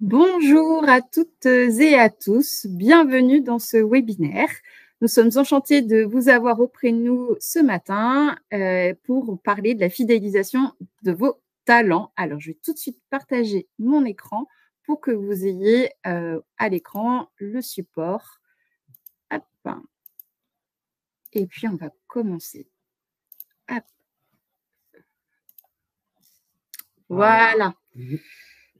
Bonjour à toutes et à tous, bienvenue dans ce webinaire. Nous sommes enchantés de vous avoir auprès de nous ce matin pour parler de la fidélisation de vos talents. Alors, je vais tout de suite partager mon écran pour que vous ayez à l'écran le support. Hop. Et puis, on va commencer. Hop. Voilà.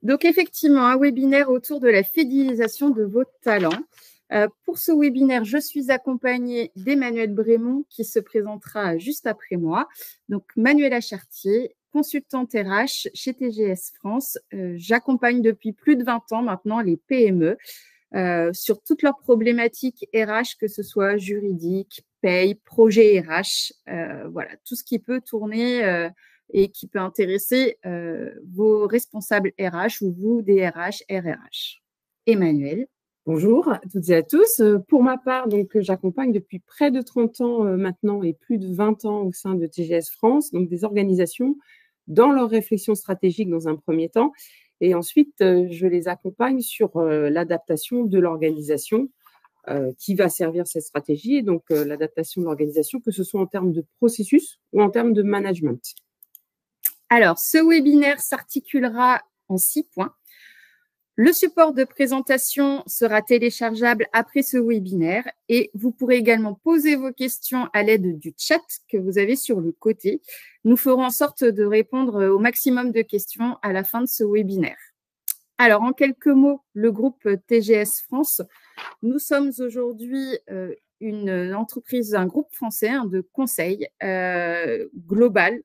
Donc, effectivement, un webinaire autour de la fidélisation de vos talents. Pour ce webinaire, je suis accompagnée d'Emmanuel Brémond qui se présentera juste après moi. Donc, Manuela Chartier, consultante RH chez TGS France. J'accompagne depuis plus de 20 ans maintenant les PME sur toutes leurs problématiques RH, que ce soit juridique, paye, projet RH, voilà, tout ce qui peut tourner et qui peut intéresser vos responsables RH ou vous, DRH, RRH. Emmanuel. Bonjour à toutes et à tous. Pour ma part, donc, j'accompagne depuis près de 30 ans maintenant et plus de 20 ans au sein de TGS France, donc des organisations dans leur réflexion stratégique dans un premier temps. Et ensuite, je les accompagne sur l'adaptation de l'organisation qui va servir cette stratégie, et donc l'adaptation de l'organisation, que ce soit en termes de processus ou en termes de management. Alors, ce webinaire s'articulera en 6 points. Le support de présentation sera téléchargeable après ce webinaire et vous pourrez également poser vos questions à l'aide du chat que vous avez sur le côté. Nous ferons en sorte de répondre au maximum de questions à la fin de ce webinaire. Alors, en quelques mots, le groupe TGS France, nous sommes aujourd'hui une entreprise, un groupe français de conseil global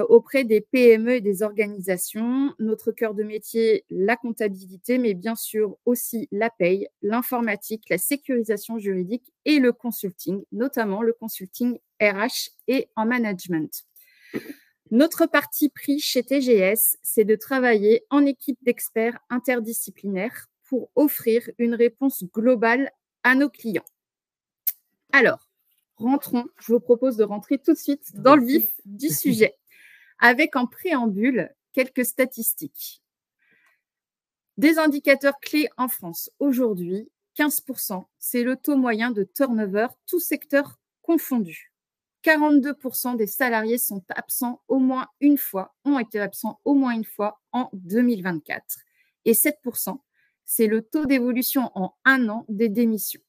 auprès des PME et des organisations. Notre cœur de métier, la comptabilité, mais bien sûr aussi la paye, l'informatique, la sécurisation juridique et le consulting, notamment le consulting RH et en management. Notre parti pris chez TGS, c'est de travailler en équipe d'experts interdisciplinaires pour offrir une réponse globale à nos clients. Alors, rentrons. Je vous propose de rentrer tout de suite dans le vif du sujet, avec en préambule quelques statistiques. Des indicateurs clés en France aujourd'hui, 15%, c'est le taux moyen de turnover, tout secteur confondu. 42% des salariés sont absents au moins une fois, ont été absents au moins une fois en 2024. Et 7%, c'est le taux d'évolution en un an des démissions.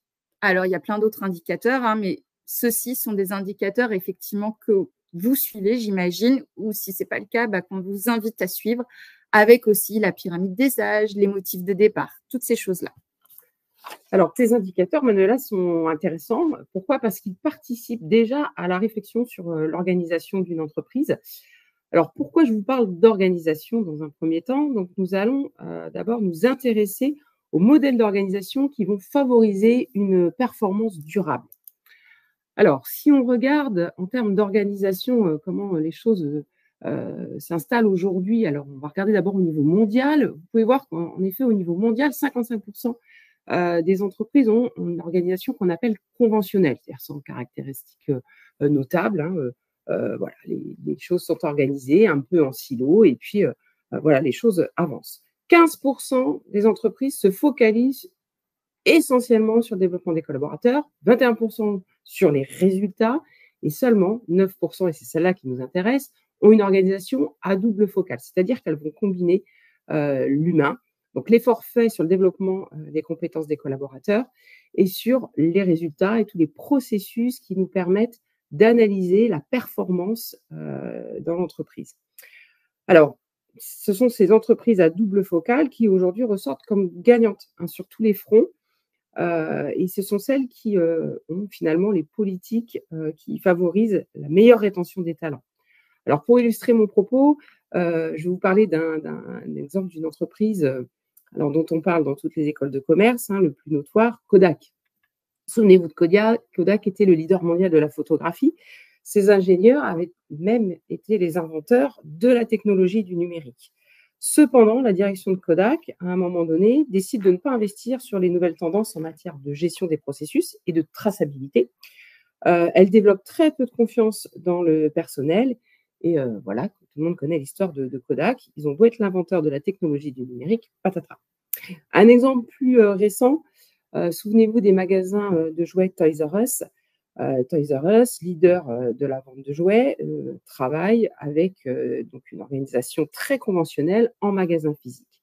Alors, il y a plein d'autres indicateurs, mais ceux-ci sont des indicateurs effectivement que vous suivez, j'imagine, ou si ce n'est pas le cas, qu'on vous invite à suivre, avec aussi la pyramide des âges, les motifs de départ, toutes ces choses-là. Alors, tes indicateurs, Manuela, sont intéressants. Pourquoi ? Parce qu'ils participent déjà à la réflexion sur l'organisation d'une entreprise. Alors, pourquoi je vous parle d'organisation dans un premier temps ? Donc, nous allons d'abord nous intéresser aux modèles d'organisation qui vont favoriser une performance durable. Alors, si on regarde en termes d'organisation comment les choses s'installent aujourd'hui, alors on va regarder d'abord au niveau mondial. Vous pouvez voir qu'en effet, au niveau mondial, 55% des entreprises ont une organisation qu'on appelle conventionnelle, c'est-à-dire sans caractéristiques notables. Voilà, les choses sont organisées un peu en silo et puis voilà, les choses avancent. 15% des entreprises se focalisent essentiellement sur le développement des collaborateurs, 21% sur les résultats et seulement 9%, et c'est celle-là qui nous intéresse, ont une organisation à double focale, c'est-à-dire qu'elles vont combiner l'humain, donc l'effort fait sur le développement des compétences des collaborateurs et sur les résultats et tous les processus qui nous permettent d'analyser la performance dans l'entreprise. Alors, ce sont ces entreprises à double focale qui aujourd'hui ressortent comme gagnantes sur tous les fronts. Et ce sont celles qui ont finalement les politiques qui favorisent la meilleure rétention des talents. Alors, pour illustrer mon propos, je vais vous parler d'un exemple d'une entreprise dont on parle dans toutes les écoles de commerce, le plus notoire, Kodak. Souvenez-vous de Kodak. Kodak était le leader mondial de la photographie. Ses ingénieurs avaient même été les inventeurs de la technologie du numérique. Cependant, la direction de Kodak, à un moment donné, décide de ne pas investir sur les nouvelles tendances en matière de gestion des processus et de traçabilité. Elle développe très peu de confiance dans le personnel. Et voilà, tout le monde connaît l'histoire de Kodak. Ils ont beau être l'inventeur de la technologie du numérique, patatras. Un exemple plus récent, souvenez-vous des magasins de jouets Toys R Us. Toys R Us, leader de la vente de jouets, travaille avec donc une organisation très conventionnelle en magasin physique.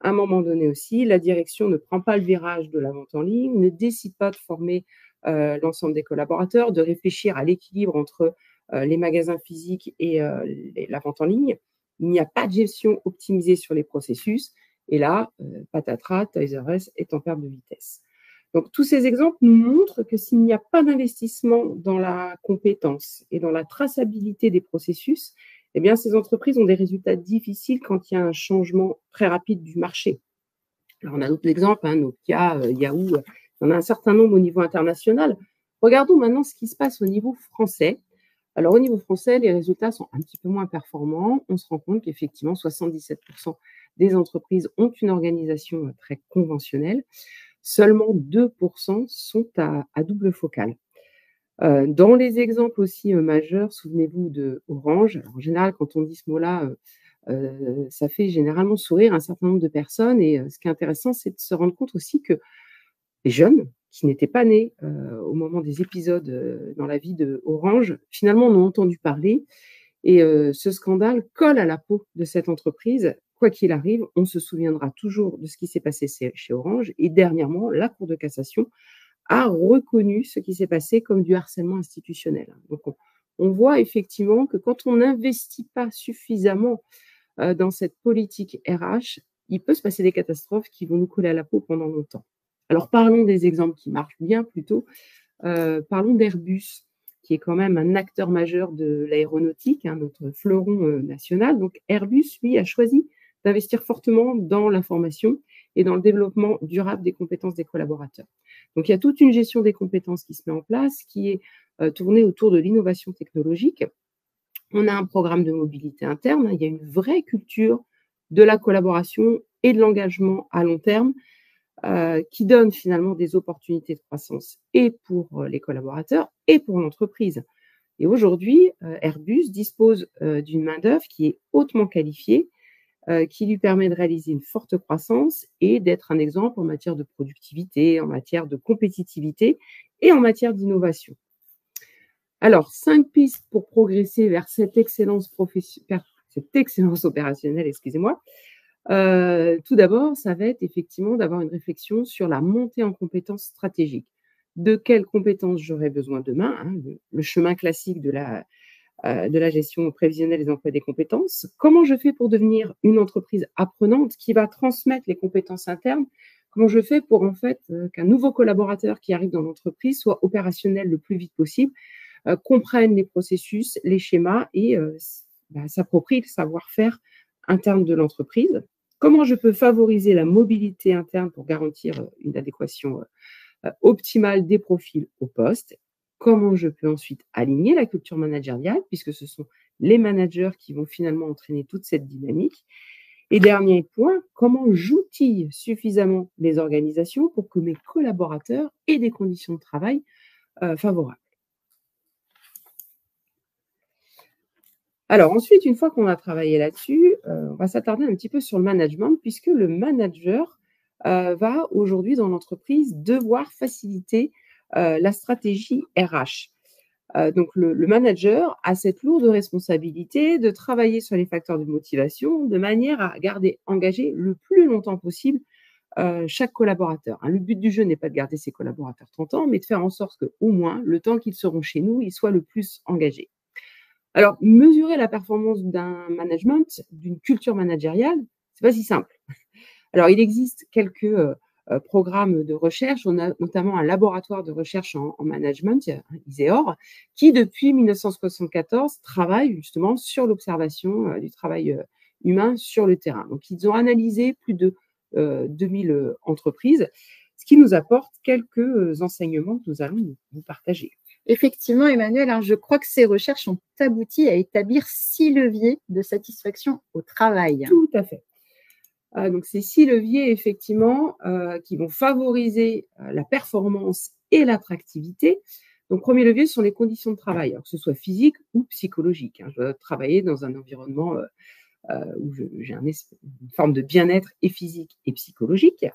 À un moment donné aussi, la direction ne prend pas le virage de la vente en ligne, ne décide pas de former l'ensemble des collaborateurs, de réfléchir à l'équilibre entre les magasins physiques et la vente en ligne. Il n'y a pas de gestion optimisée sur les processus. Et là, patatras, Toys R Us est en perte de vitesse. Donc, tous ces exemples nous montrent que s'il n'y a pas d'investissement dans la compétence et dans la traçabilité des processus, eh bien, ces entreprises ont des résultats difficiles quand il y a un changement très rapide du marché. Alors, on a d'autres exemples, hein, Nokia, Yahoo, il y en a un certain nombre au niveau international. Regardons maintenant ce qui se passe au niveau français. Alors, au niveau français, les résultats sont un petit peu moins performants. On se rend compte qu'effectivement, 77% des entreprises ont une organisation très conventionnelle. Seulement 2% sont à double focale. Dans les exemples aussi majeurs, souvenez-vous de Orange. Alors, en général, quand on dit ce mot-là, ça fait généralement sourire un certain nombre de personnes. Et ce qui est intéressant, c'est de se rendre compte aussi que les jeunes qui n'étaient pas nés au moment des épisodes dans la vie de Orange, finalement, en ont entendu parler. Et ce scandale colle à la peau de cette entreprise. Quoi qu'il arrive, on se souviendra toujours de ce qui s'est passé chez Orange. Et dernièrement, la Cour de cassation a reconnu ce qui s'est passé comme du harcèlement institutionnel. Donc, on voit effectivement que quand on n'investit pas suffisamment dans cette politique RH, il peut se passer des catastrophes qui vont nous coller à la peau pendant longtemps. Alors, parlons des exemples qui marchent bien plutôt. Parlons d'Airbus, qui est quand même un acteur majeur de l'aéronautique, hein, notre fleuron national. Donc, Airbus, lui, a choisi d'investir fortement dans la formation et dans le développement durable des compétences des collaborateurs. Donc, il y a toute une gestion des compétences qui se met en place, qui est tournée autour de l'innovation technologique. On a un programme de mobilité interne, hein, il y a une vraie culture de la collaboration et de l'engagement à long terme qui donne finalement des opportunités de croissance et pour les collaborateurs et pour l'entreprise. Et aujourd'hui, Airbus dispose d'une main-d'œuvre qui est hautement qualifiée, qui lui permet de réaliser une forte croissance et d'être un exemple en matière de productivité, en matière de compétitivité et en matière d'innovation. Alors, 5 pistes pour progresser vers cette excellence opérationnelle, excusez-moi. Tout d'abord, ça va être effectivement d'avoir une réflexion sur la montée en compétences stratégiques. De quelles compétences j'aurai besoin demain, hein, le chemin classique de la gestion prévisionnelle des emplois des compétences. Comment je fais pour devenir une entreprise apprenante qui va transmettre les compétences internes? Comment je fais pour en fait qu'un nouveau collaborateur qui arrive dans l'entreprise soit opérationnel le plus vite possible, comprenne les processus, les schémas et s'approprie le savoir-faire interne de l'entreprise. Comment je peux favoriser la mobilité interne pour garantir une adéquation optimale des profils au poste? Comment je peux ensuite aligner la culture managériale, puisque ce sont les managers qui vont finalement entraîner toute cette dynamique? Et dernier point, comment j'outille suffisamment les organisations pour que mes collaborateurs aient des conditions de travail favorables? Alors ensuite, une fois qu'on a travaillé là-dessus, on va s'attarder un petit peu sur le management puisque le manager, va aujourd'hui dans l'entreprise devoir faciliter, la stratégie RH. Donc le manager a cette lourde responsabilité de travailler sur les facteurs de motivation de manière à garder engagé le plus longtemps possible, chaque collaborateur, hein. Le but du jeu n'est pas de garder ses collaborateurs 30 ans, mais de faire en sorte qu'au moins, le temps qu'ils seront chez nous, ils soient le plus engagés. Alors, mesurer la performance d'un management, d'une culture managériale, c'est pas si simple. Alors, il existe quelques programmes de recherche. On a notamment un laboratoire de recherche en management, ISEOR, qui depuis 1974 travaille justement sur l'observation du travail humain sur le terrain. Donc, ils ont analysé plus de 2000 entreprises, ce qui nous apporte quelques enseignements que nous allons vous partager. Effectivement, Emmanuel, hein, je crois que ces recherches ont abouti à établir 6 leviers de satisfaction au travail. Tout à fait. Donc ces 6 leviers effectivement, qui vont favoriser, la performance et l'attractivité. Donc premier levier, ce sont les conditions de travail, alors que ce soit physique ou psychologique, hein. Je dois travailler dans un environnement, où j'ai une forme de bien-être et physique et psychologique.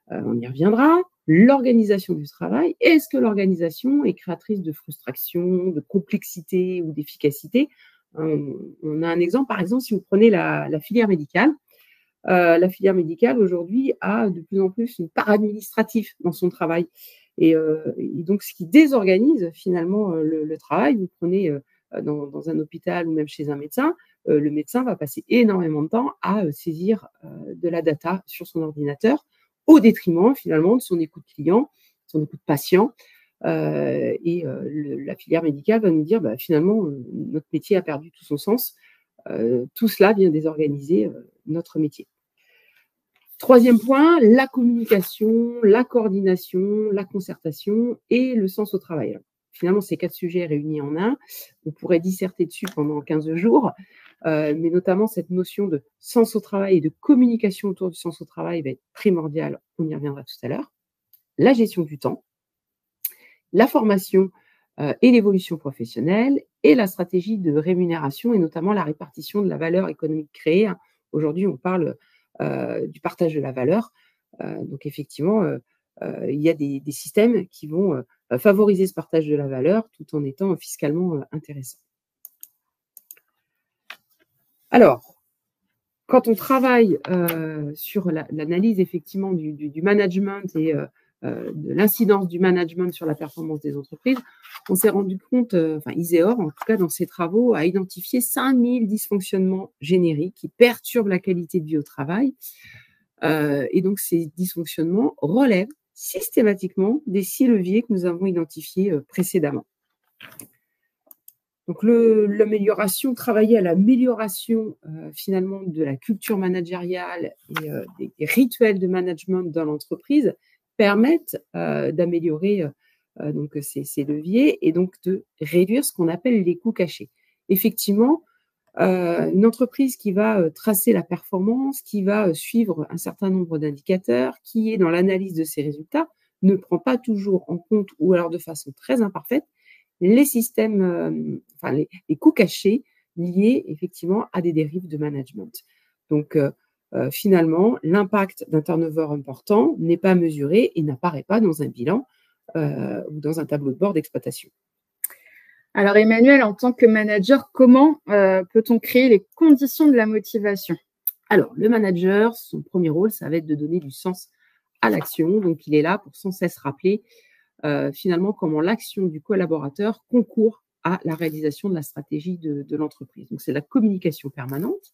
On y reviendra. L'organisation du travail. Est-ce que l'organisation est créatrice de frustration, de complexité ou d'efficacité? On a un exemple, par exemple, si vous prenez la filière médicale. La filière médicale, aujourd'hui, a de plus en plus une part administrative dans son travail. Et donc, ce qui désorganise finalement le travail, vous prenez dans un hôpital ou même chez un médecin, le médecin va passer énormément de temps à saisir de la data sur son ordinateur, au détriment finalement de son écoute client, son écoute patient. La filière médicale va nous dire, finalement, notre métier a perdu tout son sens. Tout cela vient désorganiser notre métier. Troisième point, la communication, la coordination, la concertation et le sens au travail. Alors, finalement, ces 4 sujets réunis en un, on pourrait disserter dessus pendant 15 jours, mais notamment cette notion de sens au travail et de communication autour du sens au travail va être primordiale, on y reviendra tout à l'heure. La gestion du temps, la formation et l'évolution professionnelle et la stratégie de rémunération et notamment la répartition de la valeur économique créée. Aujourd'hui, on parle du partage de la valeur. Donc effectivement, il y a des systèmes qui vont favoriser ce partage de la valeur tout en étant fiscalement intéressants. Alors, quand on travaille sur l'analyse effectivement du management et de l'incidence du management sur la performance des entreprises, on s'est rendu compte, Iseor, en tout cas dans ses travaux, a identifié 5000 dysfonctionnements génériques qui perturbent la qualité de vie au travail. Et donc, ces dysfonctionnements relèvent systématiquement des 6 leviers que nous avons identifiés précédemment. Donc, l'amélioration, travailler à l'amélioration finalement de la culture managériale et des rituels de management dans l'entreprise permettent d'améliorer donc ces leviers et donc de réduire ce qu'on appelle les coûts cachés. Effectivement, une entreprise qui va tracer la performance, qui va suivre un certain nombre d'indicateurs, qui est dans l'analyse de ses résultats, ne prend pas toujours en compte, ou alors de façon très imparfaite, les systèmes, les coûts cachés liés effectivement à des dérives de management. Donc, finalement, l'impact d'un turnover important n'est pas mesuré et n'apparaît pas dans un bilan ou dans un tableau de bord d'exploitation. Alors Emmanuel, en tant que manager, comment peut-on créer les conditions de la motivation? Alors, le manager, son premier rôle, ça va être de donner du sens à l'action. Donc, il est là pour sans cesse rappeler finalement comment l'action du collaborateur concourt à la réalisation de la stratégie de l'entreprise. Donc, c'est la communication permanente.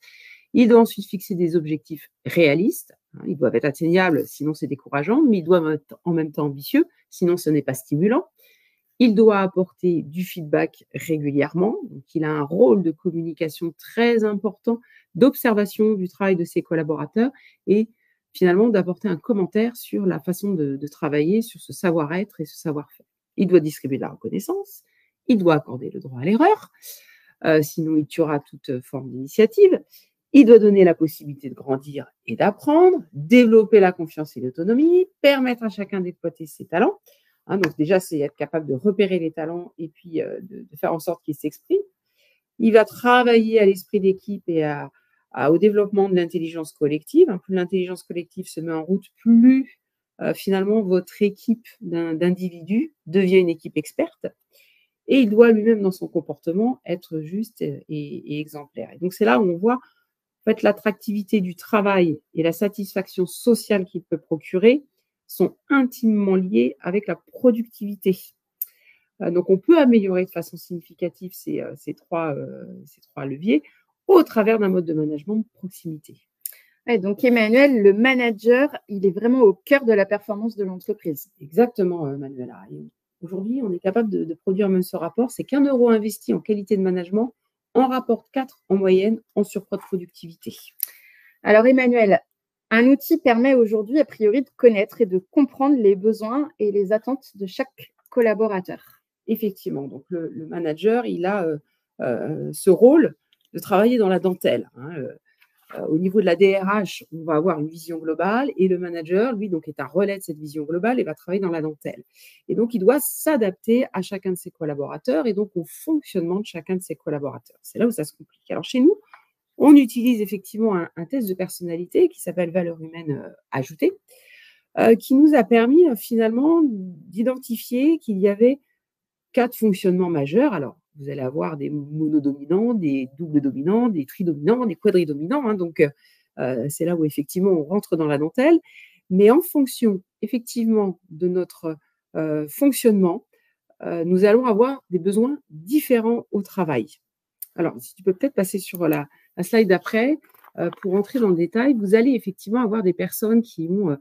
Il doit ensuite fixer des objectifs réalistes. Ils doivent être atteignables, sinon c'est décourageant, mais ils doivent être en même temps ambitieux, sinon ce n'est pas stimulant. Il doit apporter du feedback régulièrement. Donc, il a un rôle de communication très important, d'observation du travail de ses collaborateurs et finalement d'apporter un commentaire sur la façon de travailler, sur ce savoir-être et ce savoir-faire. Il doit distribuer de la reconnaissance. Il doit accorder le droit à l'erreur. Sinon, il tuera toute forme d'initiative. Il doit donner la possibilité de grandir et d'apprendre, développer la confiance et l'autonomie, permettre à chacun d'exploiter ses talents. Donc déjà, c'est être capable de repérer les talents et puis de faire en sorte qu'ils s'expriment. Il va travailler à l'esprit d'équipe et au développement de l'intelligence collective. Plus l'intelligence collective se met en route, plus finalement votre équipe d'individus devient une équipe experte. Et il doit lui-même, dans son comportement, être juste et exemplaire. Et donc, c'est là où on voit en fait, l'attractivité du travail et la satisfaction sociale qu'il peut procurer sont intimement liés avec la productivité. Donc, on peut améliorer de façon significative ces trois leviers au travers d'un mode de management de proximité. Ouais, donc, Emmanuel, le manager, il est vraiment au cœur de la performance de l'entreprise. Exactement, Manuela. Aujourd'hui, on est capable de produire même ce rapport. C'est qu'1 euro investi en qualité de management en rapporte 4 en moyenne en surcroît de productivité. Alors, Emmanuel, un outil permet aujourd'hui, a priori, de connaître et de comprendre les besoins et les attentes de chaque collaborateur. Effectivement, donc le manager, il a ce rôle de travailler dans la dentelle. Au niveau de la DRH, on va avoir une vision globale et le manager, lui, donc, est un relais de cette vision globale et va travailler dans la dentelle. Et donc, il doit s'adapter à chacun de ses collaborateurs et donc au fonctionnement de chacun de ses collaborateurs. C'est là où ça se complique. Alors, chez nous, On utilise effectivement un test de personnalité qui s'appelle valeur humaine ajoutée, qui nous a permis finalement d'identifier qu'il y avait 4 fonctionnements majeurs. Alors, vous allez avoir des monodominants, des doubles dominants, des tridominants, des quadridominants, hein, donc c'est là où effectivement on rentre dans la dentelle. Mais en fonction effectivement de notre fonctionnement, nous allons avoir des besoins différents au travail. Alors, si tu peux peut-être passer sur la slide d'après, pour entrer dans le détail, vous allez effectivement avoir des personnes qui ont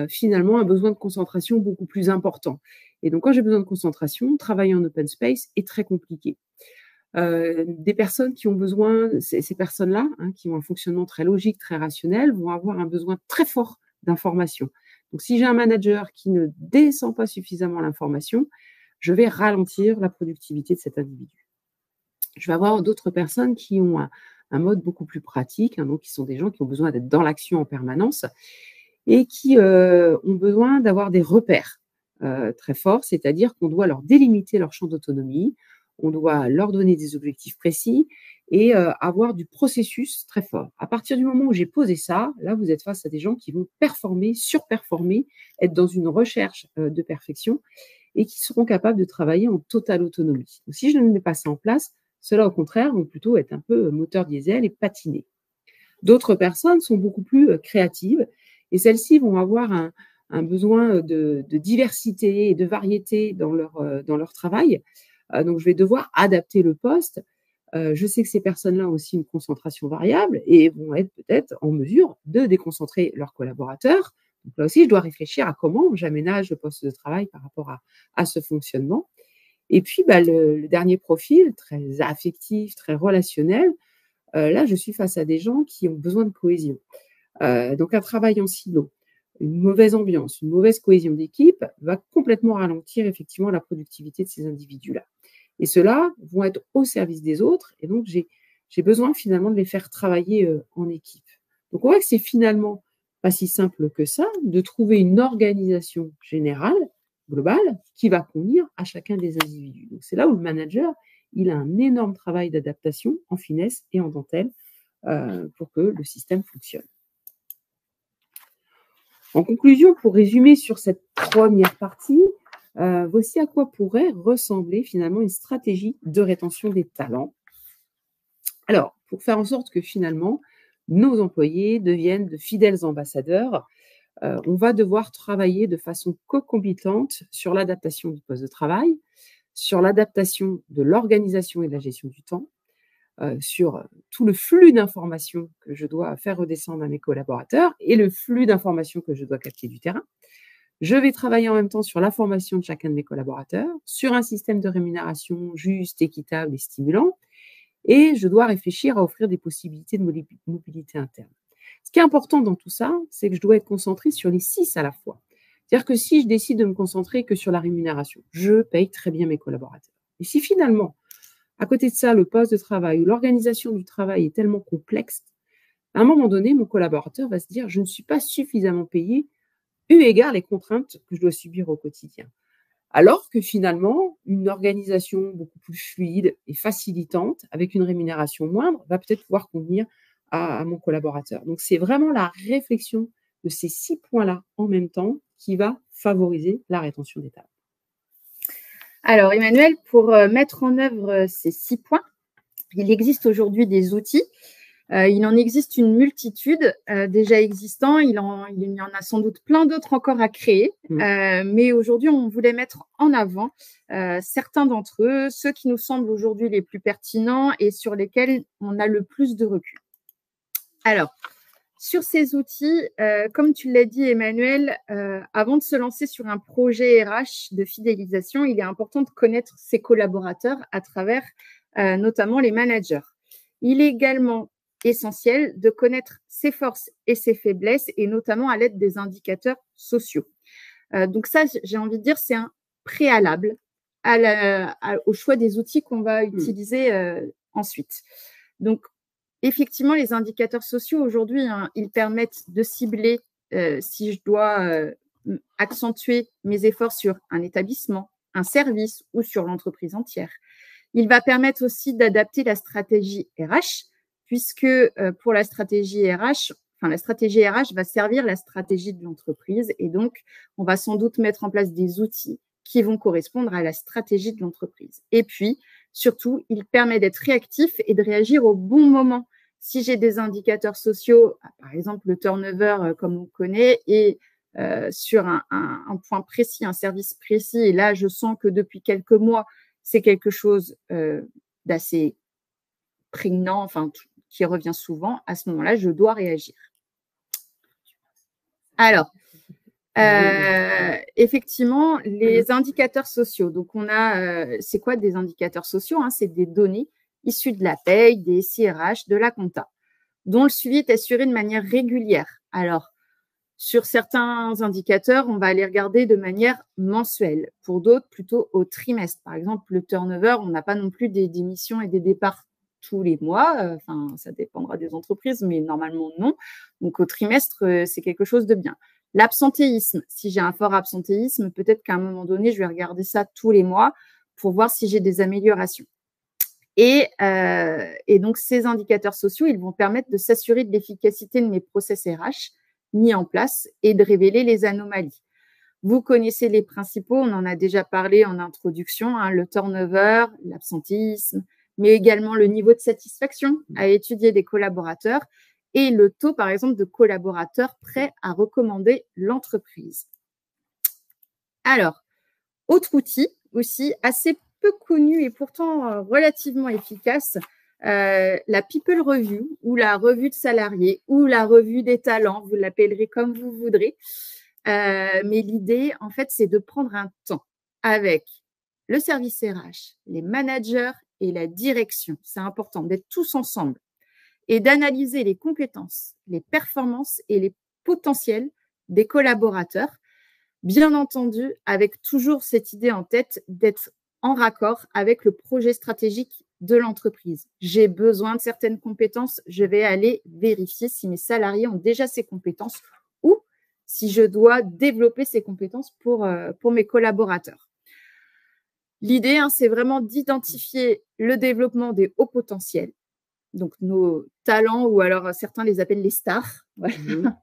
finalement un besoin de concentration beaucoup plus important. Et donc, quand j'ai besoin de concentration, travailler en open space est très compliqué. Des personnes qui ont besoin, ces personnes-là, hein, qui ont un fonctionnement très logique, très rationnel, vont avoir un besoin très fort d'information. Donc, si j'ai un manager qui ne descend pas suffisamment l'information, je vais ralentir la productivité de cet individu. Je vais avoir d'autres personnes qui ont un mode beaucoup plus pratique, hein, donc qui sont des gens qui ont besoin d'être dans l'action en permanence et qui ont besoin d'avoir des repères très forts, c'est-à-dire qu'on doit leur délimiter leur champ d'autonomie, on doit leur donner des objectifs précis et avoir du processus très fort. À partir du moment où j'ai posé ça, là, vous êtes face à des gens qui vont performer, surperformer, être dans une recherche de perfection et qui seront capables de travailler en totale autonomie. Donc, si je ne mets pas ça en place, ceux-là, au contraire, vont plutôt être un peu moteur diesel et patiner. D'autres personnes sont beaucoup plus créatives et celles-ci vont avoir un besoin de diversité et de variété dans leur travail. Donc, je vais devoir adapter le poste. Je sais que ces personnes-là ont aussi une concentration variable et vont être peut-être en mesure de déconcentrer leurs collaborateurs. Donc là aussi, je dois réfléchir à comment j'aménage le poste de travail par rapport à ce fonctionnement. Et puis, le dernier profil, très affectif, très relationnel, là, je suis face à des gens qui ont besoin de cohésion. Donc, un travail en silo, une mauvaise ambiance, une mauvaise cohésion d'équipe va complètement ralentir effectivement la productivité de ces individus-là. Et ceux-là vont être au service des autres et donc j'ai besoin finalement de les faire travailler en équipe. Donc, on voit que c'est finalement pas si simple que ça de trouver une organisation générale, globale, qui va convenir à chacun des individus. Donc, c'est là où le manager, il a un énorme travail d'adaptation en finesse et en dentelle pour que le système fonctionne. En conclusion, pour résumer sur cette première partie, voici à quoi pourrait ressembler finalement une stratégie de rétention des talents. Alors, pour faire en sorte que finalement, nos employés deviennent de fidèles ambassadeurs, on va devoir travailler de façon concomitante sur l'adaptation du poste de travail, sur l'adaptation de l'organisation et de la gestion du temps, sur tout le flux d'informations que je dois faire redescendre à mes collaborateurs et le flux d'informations que je dois capter du terrain. Je vais travailler en même temps sur la formation de chacun de mes collaborateurs, sur un système de rémunération juste, équitable et stimulant, et je dois réfléchir à offrir des possibilités de mobilité interne. Ce qui est important dans tout ça, c'est que je dois être concentré sur les 6 à la fois. C'est-à-dire que si je décide de me concentrer que sur la rémunération, je paye très bien mes collaborateurs. Et si finalement, à côté de ça, le poste de travail ou l'organisation du travail est tellement complexe, à un moment donné, mon collaborateur va se dire « je ne suis pas suffisamment payé eu égard les contraintes que je dois subir au quotidien ». Alors que finalement, une organisation beaucoup plus fluide et facilitante, avec une rémunération moindre, va peut-être pouvoir convenir à mon collaborateur. Donc, c'est vraiment la réflexion de ces 6 points-là en même temps qui va favoriser la rétention des talents. Alors, Emmanuel, pour mettre en œuvre ces 6 points, il existe aujourd'hui des outils. Il en existe une multitude déjà existants. Il y en a sans doute plein d'autres encore à créer. Mais aujourd'hui, on voulait mettre en avant certains d'entre eux, ceux qui nous semblent aujourd'hui les plus pertinents et sur lesquels on a le plus de recul. Alors, sur ces outils, comme tu l'as dit, Emmanuel, avant de se lancer sur un projet RH de fidélisation, il est important de connaître ses collaborateurs à travers notamment les managers. Il est également essentiel de connaître ses forces et ses faiblesses, et notamment à l'aide des indicateurs sociaux. Donc ça, j'ai envie de dire, c'est un préalable au choix des outils qu'on va utiliser ensuite. Donc, effectivement, les indicateurs sociaux, aujourd'hui, ils permettent de cibler si je dois accentuer mes efforts sur un établissement, un service ou sur l'entreprise entière. Il va permettre aussi d'adapter la stratégie RH, puisque pour la stratégie RH, la stratégie RH va servir la stratégie de l'entreprise et donc, on va sans doute mettre en place des outils qui vont correspondre à la stratégie de l'entreprise. Et puis, surtout, il permet d'être réactif et de réagir au bon moment. Si j'ai des indicateurs sociaux, par exemple le turnover, comme on connaît, et sur un point précis, un service précis, et là, je sens que depuis quelques mois, c'est quelque chose d'assez prégnant, qui revient souvent, à ce moment-là, je dois réagir. Alors, effectivement, les indicateurs sociaux. Donc, on a, c'est quoi des indicateurs sociaux, hein? C'est des données issues de la paye, des SIRH, de la compta, dont le suivi est assuré de manière régulière. Alors, sur certains indicateurs, on va les regarder de manière mensuelle. Pour d'autres, plutôt au trimestre. Par exemple, le turnover, on n'a pas non plus des démissions et des départs tous les mois. Ça dépendra des entreprises, mais normalement, non. Donc, au trimestre, c'est quelque chose de bien. L'absentéisme, si j'ai un fort absentéisme, peut-être qu'à un moment donné, je vais regarder ça tous les mois pour voir si j'ai des améliorations. Et donc, ces indicateurs sociaux, ils vont permettre de s'assurer de l'efficacité de mes process RH mis en place et de révéler les anomalies. Vous connaissez les principaux, on en a déjà parlé en introduction, hein, le turnover, l'absentéisme, mais également le niveau de satisfaction à étudier des collaborateurs et le taux, par exemple, de collaborateurs prêts à recommander l'entreprise. Alors, autre outil aussi assez peu connu et pourtant relativement efficace, la People Review ou la revue de salariés ou la revue des talents, vous l'appellerez comme vous voudrez. Mais l'idée, en fait, c'est de prendre un temps avec le service RH, les managers et la direction. C'est important d'être tous ensemble et d'analyser les compétences, les performances et les potentiels des collaborateurs, bien entendu, avec toujours cette idée en tête d'être en raccord avec le projet stratégique de l'entreprise. J'ai besoin de certaines compétences, je vais aller vérifier si mes salariés ont déjà ces compétences ou si je dois développer ces compétences pour mes collaborateurs. L'idée, hein, c'est vraiment d'identifier le développement des hauts potentiels, donc nos talents, ou alors certains les appellent les stars, voilà.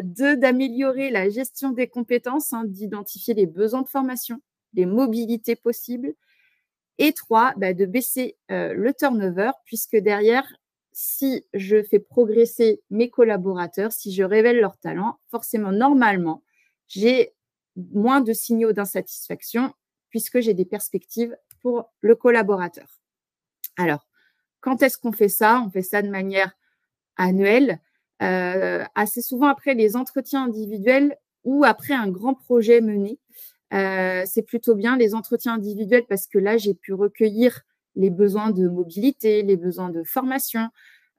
D'améliorer la gestion des compétences, hein, d'identifier les besoins de formation, les mobilités possibles, et 3, de baisser le turnover, puisque derrière, si je fais progresser mes collaborateurs, si je révèle leurs talents, forcément, normalement, j'ai moins de signaux d'insatisfaction puisque j'ai des perspectives pour le collaborateur. Alors, quand est-ce qu'on fait ça? On fait ça de manière annuelle, assez souvent après les entretiens individuels ou après un grand projet mené. C'est plutôt bien les entretiens individuels parce que là, j'ai pu recueillir les besoins de mobilité, les besoins de formation.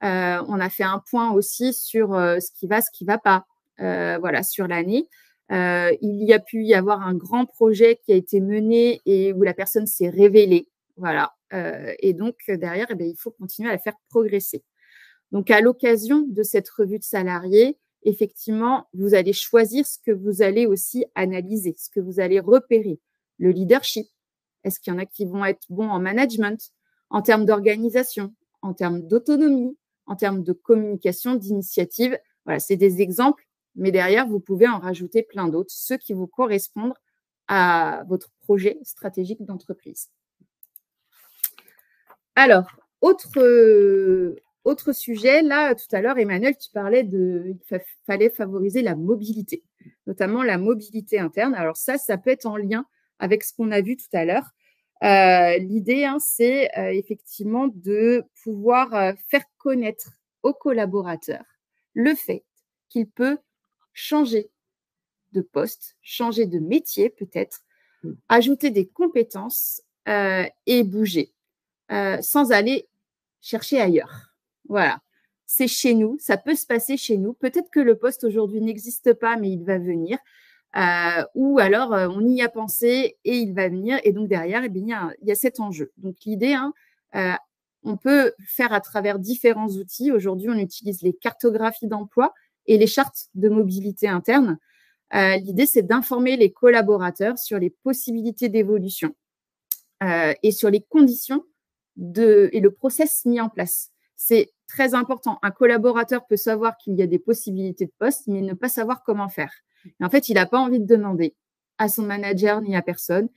On a fait un point aussi sur ce qui va pas, voilà, sur l'année. Il y a pu y avoir un grand projet qui a été mené et où la personne s'est révélée, voilà. Et donc derrière, il faut continuer à la faire progresser. Donc à l'occasion de cette revue de salariés, effectivement, vous allez choisir ce que vous allez aussi analyser, ce que vous allez repérer. Le leadership, est-ce qu'il y en a qui vont être bons en management, en termes d'organisation, en termes d'autonomie, en termes de communication, d'initiative? Voilà, c'est des exemples, mais derrière, vous pouvez en rajouter plein d'autres, ceux qui vous correspondent à votre projet stratégique d'entreprise. Alors, autre sujet, là, tout à l'heure, Emmanuel, tu parlais qu'il fallait favoriser la mobilité, notamment la mobilité interne. Alors ça peut être en lien avec ce qu'on a vu tout à l'heure. L'idée, hein, c'est effectivement de pouvoir faire connaître aux collaborateurs le fait qu'il peut changer de poste, changer de métier peut-être, ajouter des compétences et bouger sans aller chercher ailleurs. Voilà, c'est chez nous, ça peut se passer chez nous. Peut-être que le poste aujourd'hui n'existe pas, mais il va venir. Ou alors, on y a pensé et il va venir. Et donc, derrière, il y a cet enjeu. Donc, l'idée, hein, on peut faire à travers différents outils. Aujourd'hui, on utilise les cartographies d'emploi et les chartes de mobilité interne. L'idée, c'est d'informer les collaborateurs sur les possibilités d'évolution et sur les conditions et le process mis en place. C'est très important. Un collaborateur peut savoir qu'il y a des possibilités de poste, mais ne pas savoir comment faire. Et en fait, il n'a pas envie de demander à son manager ni à personne.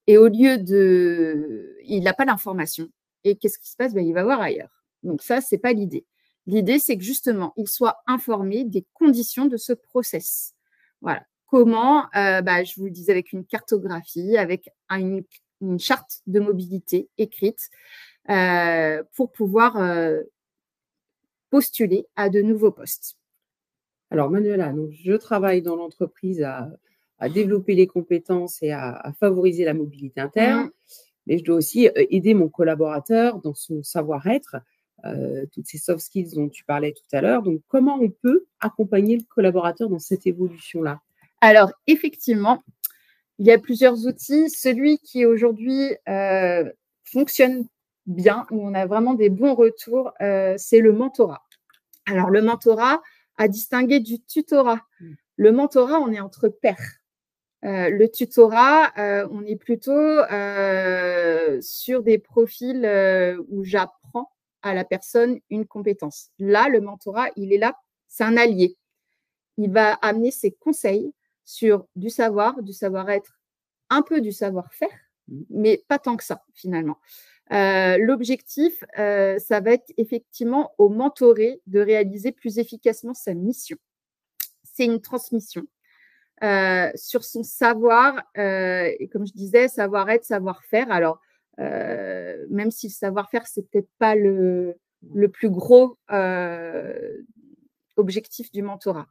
Et au lieu de… Il n'a pas l'information. Et qu'est-ce qui se passe? Il va voir ailleurs. Donc ça, ce n'est pas l'idée. L'idée, c'est que justement, il soit informé des conditions de ce process. Voilà. Comment, je vous le disais, avec une cartographie, avec une charte de mobilité écrite pour pouvoir postuler à de nouveaux postes. Alors, Manuela, donc, je travaille dans l'entreprise à développer les compétences et à favoriser la mobilité interne, mais je dois aussi aider mon collaborateur dans son savoir-être, toutes ces soft skills dont tu parlais tout à l'heure. Donc, comment on peut accompagner le collaborateur dans cette évolution-là? Alors, effectivement, il y a plusieurs outils. Celui qui aujourd'hui fonctionne bien, où on a vraiment des bons retours, c'est le mentorat. Alors, le mentorat, à distinguer du tutorat. Le mentorat, on est entre pairs. Le tutorat, on est plutôt sur des profils où j'apprends à la personne une compétence. Là, le mentorat, il est là, c'est un allié. Il va amener ses conseils sur du savoir-être, un peu du savoir-faire, mais pas tant que ça, finalement. L'objectif, ça va être effectivement au mentoré de réaliser plus efficacement sa mission. C'est une transmission sur son savoir, et comme je disais, savoir-être, savoir-faire. Alors, même si le savoir-faire, c'est peut-être pas le plus gros objectif du mentorat.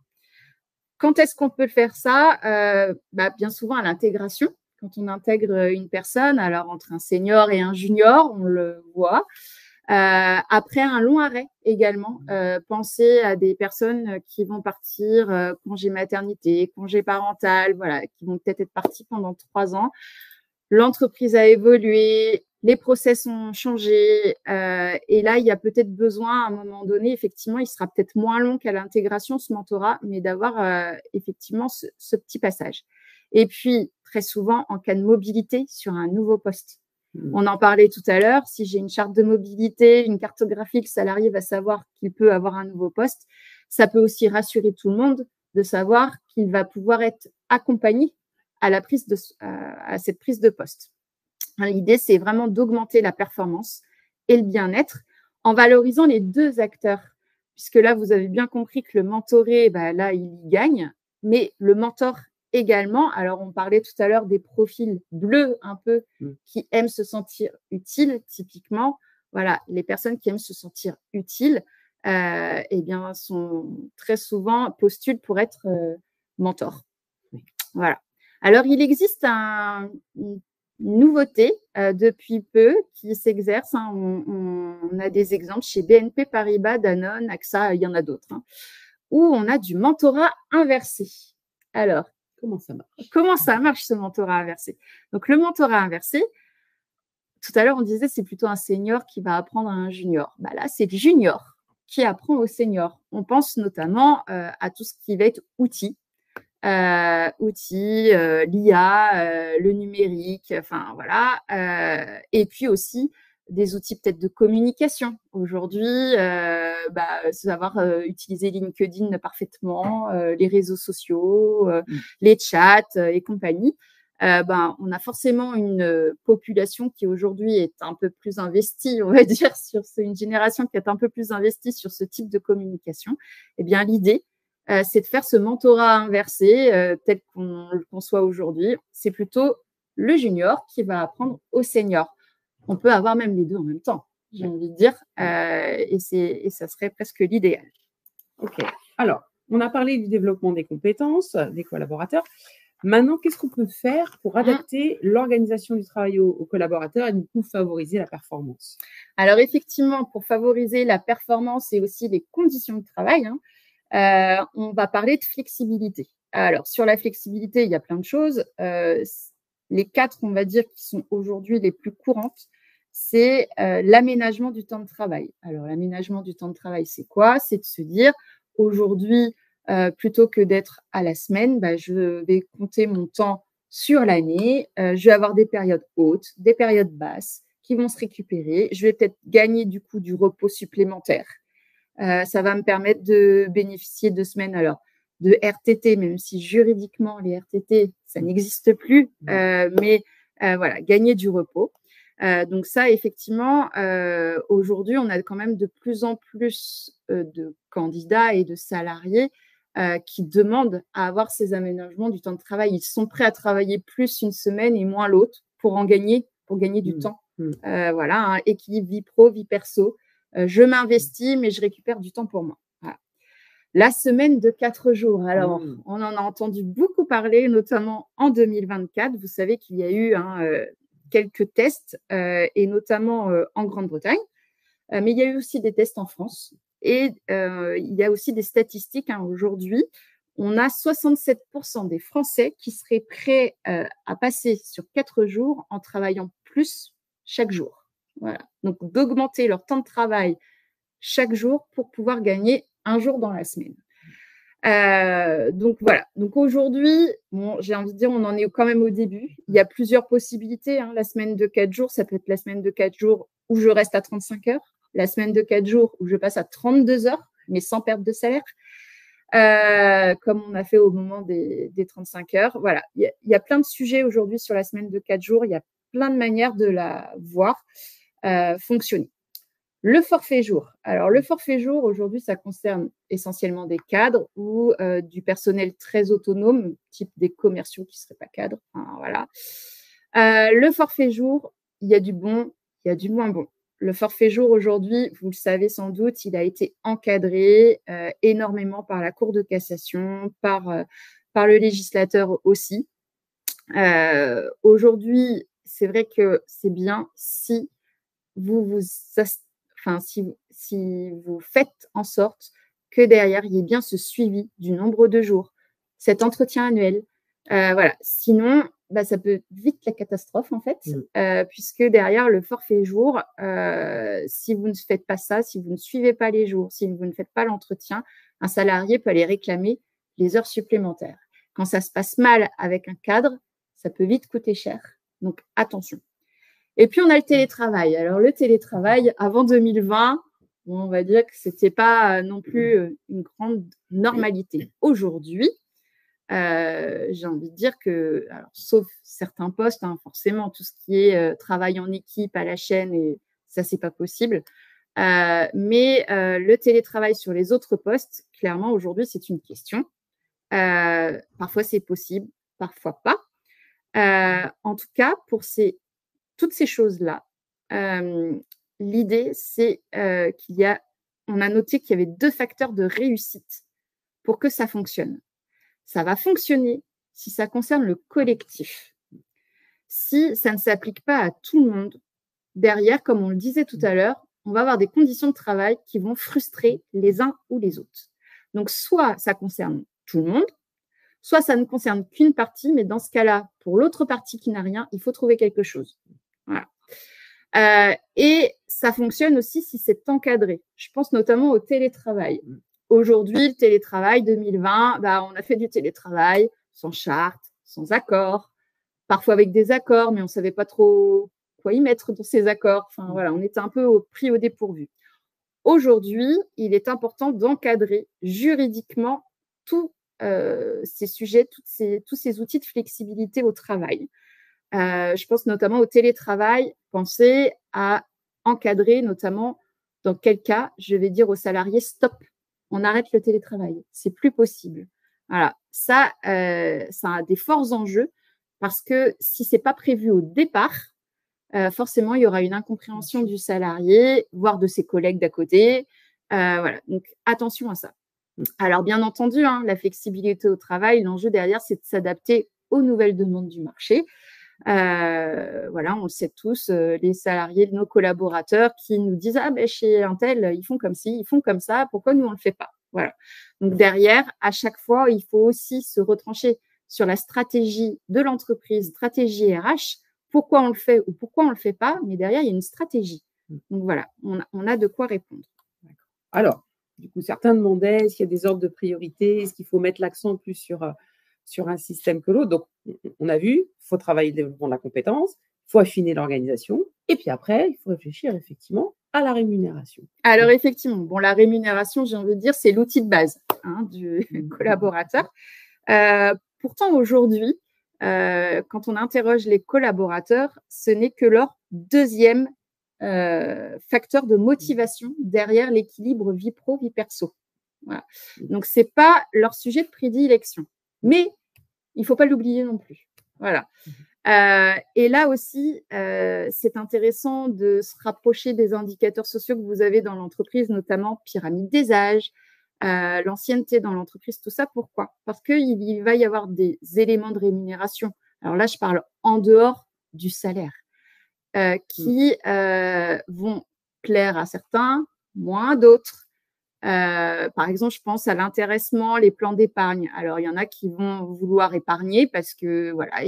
Quand est-ce qu'on peut faire ça? Bien souvent à l'intégration. Quand on intègre une personne, alors entre un senior et un junior, on le voit. Après un long arrêt également, pensez à des personnes qui vont partir congé maternité, congé parental, voilà, qui vont peut-être être parties pendant 3 ans. L'entreprise a évolué, les process ont changé, et là, il y a peut-être besoin, à un moment donné, effectivement, il sera peut-être moins long qu'à l'intégration, ce mentorat, mais d'avoir effectivement ce petit passage. Et puis, très souvent, en cas de mobilité sur un nouveau poste. On en parlait tout à l'heure, si j'ai une charte de mobilité, une cartographie, le salarié va savoir qu'il peut avoir un nouveau poste. Ça peut aussi rassurer tout le monde de savoir qu'il va pouvoir être accompagné à cette prise de poste. L'idée, c'est vraiment d'augmenter la performance et le bien-être en valorisant les 2 acteurs. Puisque là, vous avez bien compris que le mentoré, là, il y gagne, mais le mentor également. Alors, on parlait tout à l'heure des profils bleus un peu qui aiment se sentir utiles, typiquement. Voilà, les personnes qui aiment se sentir utiles, sont très souvent postulent pour être mentor. Voilà. Alors, il existe une nouveauté depuis peu qui s'exerce. On a des exemples chez BNP Paribas, Danone, AXA, il y en a d'autres, où on a du mentorat inversé. Alors, comment ça marche? Comment ça marche ce mentorat inversé? Donc, le mentorat inversé, tout à l'heure, on disait c'est plutôt un senior qui va apprendre à un junior. Là, c'est le junior qui apprend au senior. On pense notamment à tout ce qui va être outils, l'IA, le numérique, enfin voilà. Et puis aussi des outils peut-être de communication. Aujourd'hui, savoir utiliser LinkedIn parfaitement, les réseaux sociaux, les chats et compagnie. On a forcément une population qui aujourd'hui est un peu plus investie, on va dire, une génération qui est un peu plus investie sur ce type de communication. Eh bien, l'idée, c'est de faire ce mentorat inversé tel qu'on le conçoit aujourd'hui. C'est plutôt le junior qui va apprendre au senior. On peut avoir même les 2 en même temps, j'ai envie de dire, et ça serait presque l'idéal. Ok. Alors, on a parlé du développement des compétences des collaborateurs. Maintenant, qu'est-ce qu'on peut faire pour adapter l'organisation du travail aux collaborateurs et du coup favoriser la performance? Alors, effectivement, pour favoriser la performance et aussi les conditions de travail, on va parler de flexibilité. Alors, sur la flexibilité, il y a plein de choses. Les 4, on va dire, qui sont aujourd'hui les plus courantes, c'est l'aménagement du temps de travail. Alors, l'aménagement du temps de travail, c'est quoi? C'est de se dire, aujourd'hui, plutôt que d'être à la semaine, je vais compter mon temps sur l'année. Je vais avoir des périodes hautes, des périodes basses, qui vont se récupérer. Je vais peut-être gagner du coup du repos supplémentaire. Ça va me permettre de bénéficier de semaines alors de RTT, même si juridiquement les RTT ça n'existe plus, mais voilà, gagner du repos. Donc ça, effectivement, aujourd'hui, on a quand même de plus en plus de candidats et de salariés qui demandent à avoir ces aménagements du temps de travail. Ils sont prêts à travailler plus une semaine et moins l'autre pour gagner du temps. Voilà, hein, équilibre vie pro, vie perso. Je m'investis, mais je récupère du temps pour moi. Voilà. La semaine de 4 jours. Alors, on en a entendu beaucoup parler, notamment en 2024. Vous savez qu'il y a eu quelques tests, et notamment en Grande-Bretagne. Mais il y a eu aussi des tests en France. Et il y a aussi des statistiques. Aujourd'hui, on a 67% des Français qui seraient prêts à passer sur 4 jours en travaillant plus chaque jour. Voilà. Donc, d'augmenter leur temps de travail chaque jour pour pouvoir gagner un jour dans la semaine. Donc voilà. Donc aujourd'hui, bon, j'ai envie de dire, on en est quand même au début. Il y a plusieurs possibilités. La semaine de 4 jours, ça peut être la semaine de 4 jours où je reste à 35 heures, la semaine de 4 jours où je passe à 32 heures, mais sans perte de salaire, comme on a fait au moment des 35 heures. Voilà. Il y a plein de sujets aujourd'hui sur la semaine de 4 jours. Il y a plein de manières de la voir fonctionner. Le forfait jour. Alors, le forfait jour, aujourd'hui, ça concerne essentiellement des cadres ou du personnel très autonome, type des commerciaux qui ne seraient pas cadres. Voilà. Le forfait jour, il y a du bon, il y a du moins bon. Le forfait jour, aujourd'hui, vous le savez sans doute, il a été encadré énormément par la Cour de cassation, par le législateur aussi. Aujourd'hui, c'est vrai que c'est bien si si vous faites en sorte que derrière, il y ait bien ce suivi du nombre de jours, cet entretien annuel. Voilà. Sinon, ça peut vite la catastrophe, en fait, puisque derrière le forfait jour, si vous ne faites pas ça, si vous ne suivez pas les jours, si vous ne faites pas l'entretien, un salarié peut aller réclamer les heures supplémentaires. Quand ça se passe mal avec un cadre, ça peut vite coûter cher. Donc, attention. Et puis, on a le télétravail. Alors, le télétravail, avant 2020, on va dire que ce n'était pas non plus une grande normalité. Aujourd'hui, j'ai envie de dire que, alors, sauf certains postes, forcément, tout ce qui est travail en équipe à la chaîne, et ça, c'est pas possible. Mais le télétravail sur les autres postes, clairement, aujourd'hui, c'est une question. Parfois, c'est possible, parfois pas. En tout cas, pour toutes ces choses-là, l'idée, c'est on a noté qu'il y avait 2 facteurs de réussite pour que ça fonctionne. Ça va fonctionner si ça concerne le collectif. Si ça ne s'applique pas à tout le monde, derrière, comme on le disait tout à l'heure, on va avoir des conditions de travail qui vont frustrer les uns ou les autres. Donc, soit ça concerne tout le monde, soit ça ne concerne qu'une partie, mais dans ce cas-là, pour l'autre partie qui n'a rien, il faut trouver quelque chose. Voilà. Et ça fonctionne aussi si c'est encadré. Je pense notamment au télétravail. Aujourd'hui, le télétravail 2020, on a fait du télétravail sans charte, sans accord, parfois avec des accords, mais on ne savait pas trop quoi y mettre dans ces accords. Enfin, voilà, on était un peu pris au dépourvu. Aujourd'hui, il est important d'encadrer juridiquement tous ces sujets, tous ces outils de flexibilité au travail. Je pense notamment au télétravail. Pensez à encadrer, notamment dans quel cas je vais dire aux salariés stop, on arrête le télétravail, c'est plus possible. Voilà, ça a des forts enjeux parce que si c'est pas prévu au départ, forcément il y aura une incompréhension du salarié, voire de ses collègues d'à côté. Voilà, donc attention à ça. Alors bien entendu, la flexibilité au travail, l'enjeu derrière, c'est de s'adapter aux nouvelles demandes du marché. Voilà, on le sait tous, les salariés de nos collaborateurs qui nous disent chez Intel, ils font comme ci, ils font comme ça, pourquoi nous on le fait pas? Voilà. Donc derrière, à chaque fois, il faut aussi se retrancher sur la stratégie de l'entreprise, stratégie RH, pourquoi on le fait ou pourquoi on le fait pas, mais derrière, il y a une stratégie. Donc voilà, on a de quoi répondre. Alors, du coup, certains demandaient est-ce qu'il y a des ordres de priorité, est-ce qu'il faut mettre l'accent plus sur un système que l'autre. Donc, on a vu, il faut travailler le développement de la compétence, il faut affiner l'organisation. Et puis après, il faut réfléchir effectivement à la rémunération. Alors effectivement, bon, la rémunération, j'ai envie de dire, c'est l'outil de base du collaborateur. Pourtant, aujourd'hui, quand on interroge les collaborateurs, ce n'est que leur deuxième facteur de motivation derrière l'équilibre vie pro, vie perso. Voilà. Donc, ce n'est pas leur sujet de prédilection. Mais il ne faut pas l'oublier non plus. Voilà. Et là aussi, c'est intéressant de se rapprocher des indicateurs sociaux que vous avez dans l'entreprise, notamment pyramide des âges, l'ancienneté dans l'entreprise, tout ça. Pourquoi? Parce qu'il va y avoir des éléments de rémunération. Alors là, je parle en dehors du salaire, qui vont plaire à certains, moins à d'autres. Par exemple, je pense à l'intéressement, les plans d'épargne. Alors, il y en a qui vont vouloir épargner parce que voilà,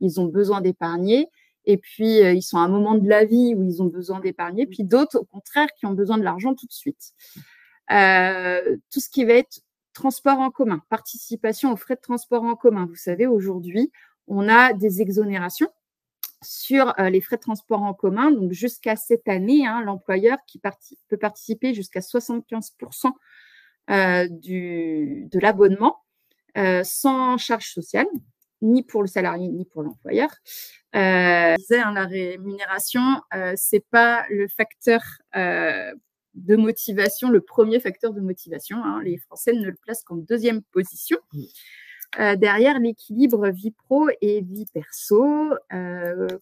ils ont besoin d'épargner. Et puis, ils sont à un moment de la vie où ils ont besoin d'épargner. Puis d'autres, au contraire, qui ont besoin de l'argent tout de suite. Tout ce qui va être transport en commun, participation aux frais de transport en commun. Vous savez, aujourd'hui, on a des exonérations sur les frais de transport en commun. Donc, jusqu'à cette année, l'employeur qui peut participer jusqu'à 75% de l'abonnement sans charge sociale, ni pour le salarié, ni pour l'employeur. Je disais, la rémunération, c'est pas le facteur de motivation, le premier facteur de motivation. Les Français ne le placent qu'en deuxième position. Derrière l'équilibre vie pro et vie perso.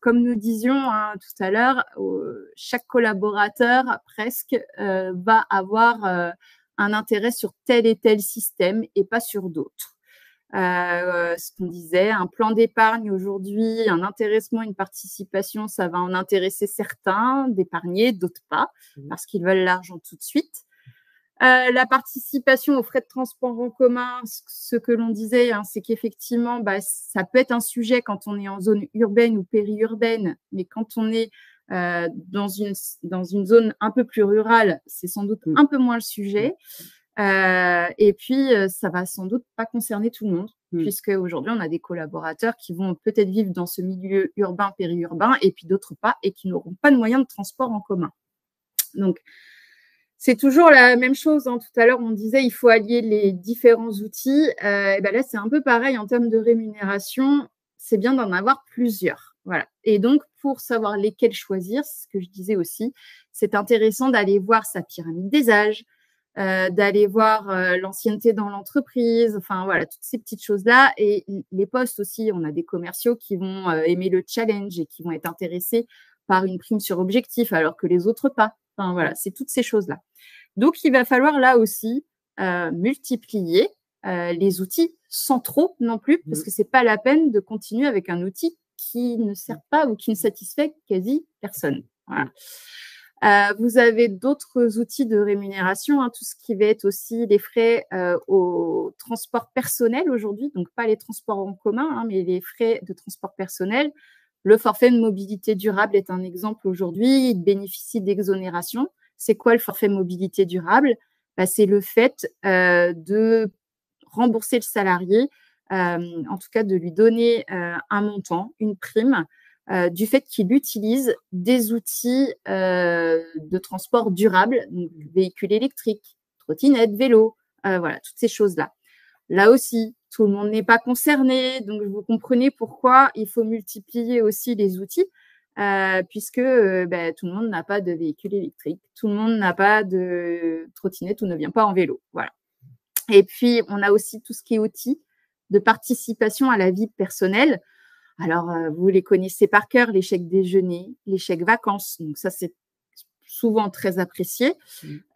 Comme nous disions tout à l'heure, chaque collaborateur presque va avoir un intérêt sur tel et tel système et pas sur d'autres. Ce qu'on disait, un plan d'épargne aujourd'hui, un intéressement, une participation, ça va en intéresser certains d'épargner, d'autres pas, parce qu'ils veulent l'argent tout de suite. La participation aux frais de transport en commun, ce que l'on disait, c'est qu'effectivement, ça peut être un sujet quand on est en zone urbaine ou périurbaine, mais quand on est dans une zone un peu plus rurale, c'est sans doute un peu moins le sujet. Et puis, ça va sans doute pas concerner tout le monde, puisque aujourd'hui, on a des collaborateurs qui vont peut-être vivre dans ce milieu urbain, périurbain, et puis d'autres pas, et qui n'auront pas de moyens de transport en commun. Donc, c'est toujours la même chose. Tout à l'heure, on disait il faut allier les différents outils. Et là, c'est un peu pareil en termes de rémunération. C'est bien d'en avoir plusieurs. Voilà. Et donc, pour savoir lesquels choisir, c'est ce que je disais aussi, c'est intéressant d'aller voir sa pyramide des âges, d'aller voir l'ancienneté dans l'entreprise, enfin voilà, toutes ces petites choses-là. Et les postes aussi, on a des commerciaux qui vont aimer le challenge et qui vont être intéressés par une prime sur objectif, alors que les autres pas. Enfin voilà, c'est toutes ces choses-là. Donc, il va falloir là aussi multiplier les outils sans trop non plus, parce que c'est pas la peine de continuer avec un outil qui ne sert pas ou qui ne satisfait quasi personne. Voilà. Vous avez d'autres outils de rémunération, tout ce qui va être aussi les frais au transport personnel aujourd'hui, donc pas les transports en commun, mais les frais de transport personnel. Le forfait de mobilité durable est un exemple aujourd'hui. Il bénéficie d'exonération. C'est quoi le forfait mobilité durable? C'est le fait de rembourser le salarié, en tout cas de lui donner un montant, une prime, du fait qu'il utilise des outils de transport durable, donc véhicules électriques, trottinettes, vélos, voilà, toutes ces choses-là. Là aussi, tout le monde n'est pas concerné, donc vous comprenez pourquoi il faut multiplier aussi les outils, puisque tout le monde n'a pas de véhicule électrique, tout le monde n'a pas de trottinette ou ne vient pas en vélo. Voilà. Et puis, on a aussi tout ce qui est outils de participation à la vie personnelle. Alors, vous les connaissez par cœur, les chèques déjeuner, les chèques vacances. Donc ça, c'est souvent très apprécié.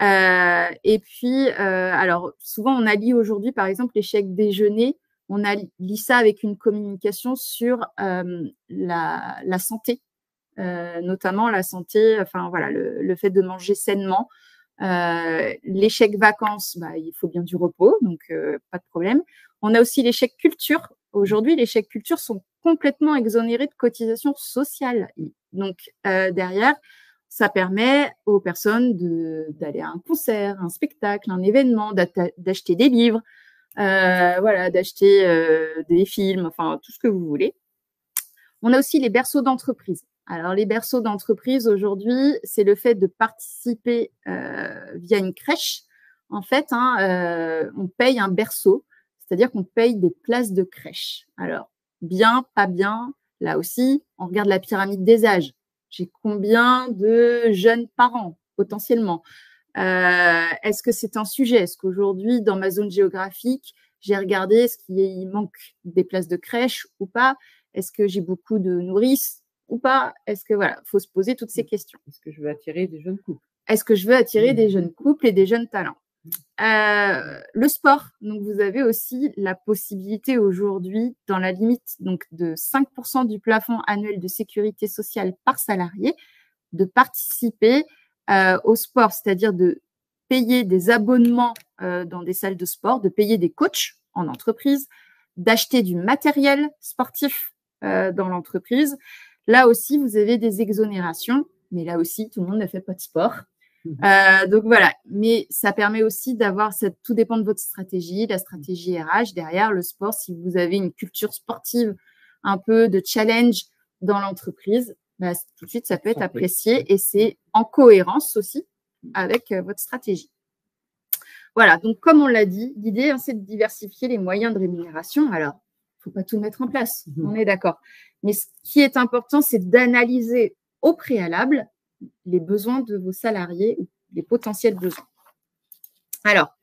Et puis, alors, souvent, on allie aujourd'hui, par exemple, les chèques déjeuner, on allie ça avec une communication sur la santé, notamment la santé, enfin voilà, le fait de manger sainement. Les chèques vacances, il faut bien du repos, donc pas de problème. On a aussi les chèques culture. Aujourd'hui, les chèques culture sont complètement exonérés de cotisations sociales. Donc, derrière, ça permet aux personnes d'aller à un concert, un spectacle, un événement, d'acheter des livres, voilà, d'acheter des films, enfin tout ce que vous voulez. On a aussi les berceaux d'entreprise. Alors, les berceaux d'entreprise aujourd'hui, c'est le fait de participer via une crèche. En fait, on paye un berceau, c'est-à-dire qu'on paye des places de crèche. Alors, bien, pas bien, là aussi, on regarde la pyramide des âges. J'ai combien de jeunes parents potentiellement? Est-ce que c'est un sujet? Est-ce qu'aujourd'hui, dans ma zone géographique, j'ai regardé est-ce qu'il manque des places de crèche ou pas? Est-ce que j'ai beaucoup de nourrices ou pas? Est-ce que voilà, faut se poser toutes ces questions. Est-ce que je veux attirer des jeunes couples? Est-ce que je veux attirer des jeunes couples et des jeunes talents? Le sport, donc vous avez aussi la possibilité aujourd'hui, dans la limite donc de 5% du plafond annuel de sécurité sociale par salarié, de participer au sport, c'est-à-dire de payer des abonnements dans des salles de sport, de payer des coachs en entreprise, d'acheter du matériel sportif dans l'entreprise. Là aussi, vous avez des exonérations, mais là aussi, tout le monde ne fait pas de sport. Donc voilà, mais ça permet aussi d'avoir tout dépend de votre stratégie, la stratégie RH derrière le sport. Si vous avez une culture sportive, un peu de challenge dans l'entreprise, bah, tout de suite ça peut être apprécié et c'est en cohérence aussi avec votre stratégie. Voilà, donc comme on l'a dit, l'idée c'est de diversifier les moyens de rémunération. Alors, il faut pas tout mettre en place, on est d'accord. Mais ce qui est important, c'est d'analyser au préalable les besoins de vos salariés, les potentiels besoins. Alors,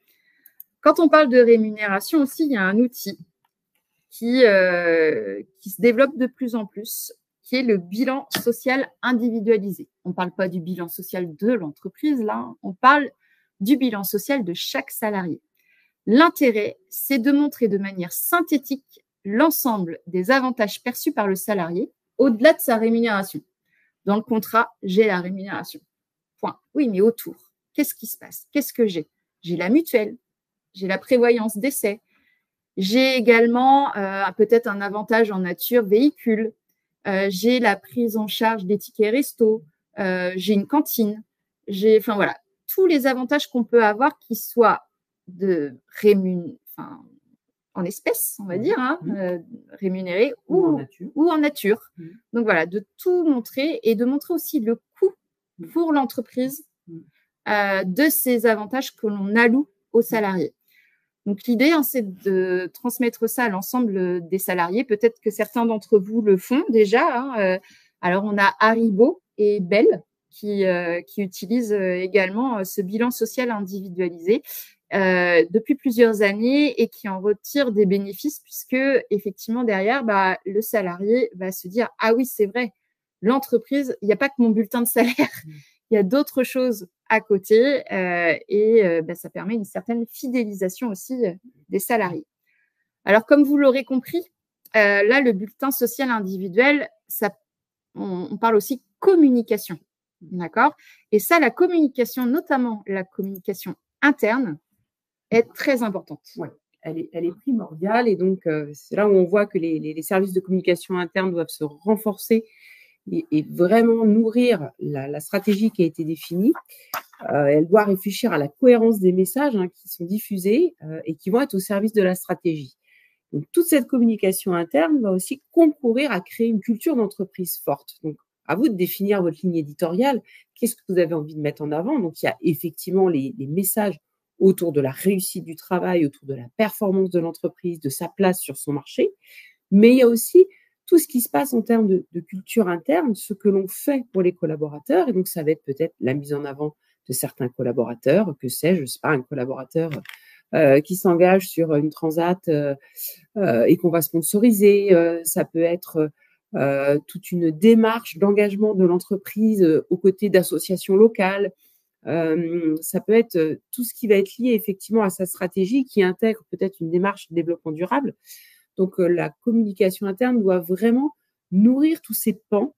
quand on parle de rémunération aussi, il y a un outil qui se développe de plus en plus, qui est le bilan social individualisé. On ne parle pas du bilan social de l'entreprise, là, on parle du bilan social de chaque salarié. L'intérêt, c'est de montrer de manière synthétique l'ensemble des avantages perçus par le salarié au-delà de sa rémunération. Dans le contrat, j'ai la rémunération. Point. Oui, mais autour, qu'est-ce qui se passe? Qu'est-ce que j'ai? J'ai la mutuelle, j'ai la prévoyance d'essai, j'ai également peut-être un avantage en nature véhicule, j'ai la prise en charge des tickets resto, j'ai une cantine, enfin voilà, tous les avantages qu'on peut avoir qui soient en espèces, on va dire, rémunérés ou en nature. Donc voilà, de tout montrer et de montrer aussi le coût pour l'entreprise de ces avantages que l'on alloue aux salariés. Donc l'idée, c'est de transmettre ça à l'ensemble des salariés. Peut-être que certains d'entre vous le font déjà. Alors on a Haribo et Bell qui utilisent également ce bilan social individualisé depuis plusieurs années et qui en retirent des bénéfices puisque effectivement derrière, le salarié va se dire ah oui c'est vrai, l'entreprise, il n'y a pas que mon bulletin de salaire, il y a d'autres choses à côté et ça permet une certaine fidélisation aussi des salariés. Alors comme vous l'aurez compris, là le bulletin social individuel, on parle aussi communication, d'accord? Et ça, la communication, notamment la communication interne, est très importante. Ouais, elle est primordiale et donc c'est là où on voit que les services de communication interne doivent se renforcer et vraiment nourrir la stratégie qui a été définie. Elle doit réfléchir à la cohérence des messages qui sont diffusés et qui vont être au service de la stratégie. Donc, toute cette communication interne va aussi concourir à créer une culture d'entreprise forte. Donc, à vous de définir votre ligne éditoriale. Qu'est-ce que vous avez envie de mettre en avant? Donc, il y a effectivement les messages autour de la réussite du travail, autour de la performance de l'entreprise, de sa place sur son marché. Mais il y a aussi tout ce qui se passe en termes de culture interne, ce que l'on fait pour les collaborateurs. Et donc, ça va être peut-être la mise en avant de certains collaborateurs, que sais-je, sais pas, un collaborateur qui s'engage sur une transat et qu'on va sponsoriser. Ça peut être toute une démarche d'engagement de l'entreprise aux côtés d'associations locales. Ça peut être tout ce qui va être lié effectivement à sa stratégie qui intègre peut-être une démarche de développement durable. Donc, la communication interne doit vraiment nourrir tous ces pans